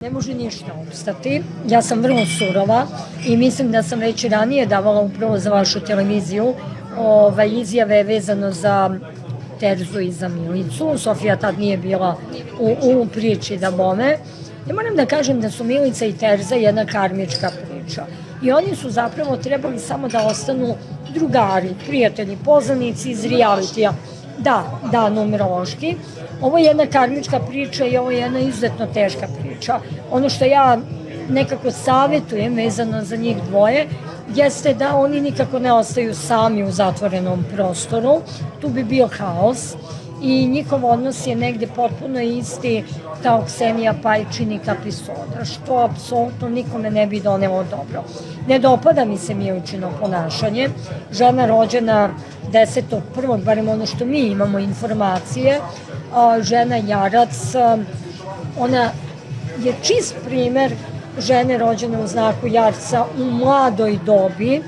Ne može ništa opstati. Ja sam vrlo surova i mislim da sam već ranije davala upravo za vašu televiziju izjave vezano za Terzu i za Milicu. Sofija tad nije bila u priči da bome. Ja moram da kažem da su Milica i Terza jedna karmička priča. I oni su zapravo trebali samo da ostanu drugari, prijatelji, poznanici iz realitija. Da, numerološki. Ovo je jedna karmička priča i ovo je jedna izuzetno teška priča. Ono što ja nekako savjetujem vezano za njih dvoje jeste da oni nikako ne ostaju sami u zatvorenom prostoru. Tu bi bio haos i njihov odnos je negde potpuno isti kao Ksenija Pajčin i Kaprisoda, što apsolutno nikome ne bi donelo dobro. Ne dopada mi se Miličino ponašanje. Žena rođena 10.1., barem ono što mi imamo informacije, žena Jarac, ona je čist primer žene rođene u znaku Jarca u mladoj dobi,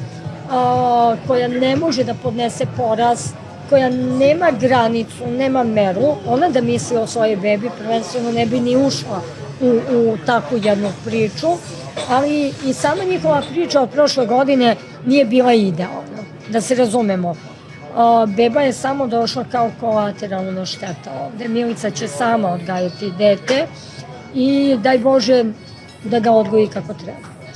koja ne može da podnese poraz, koja nema granicu, nema meru. Ona da misli o svojoj bebi prvenstveno ne bi ni ušla u takvu jednu priču, ali i sama njihova priča od prošle godine nije bila idealna, da se razumemo. Beba je samo došla kao kolateralna šteta ovde. Milica će sama odgajati dete i daj Bože da ga odgoji kako treba.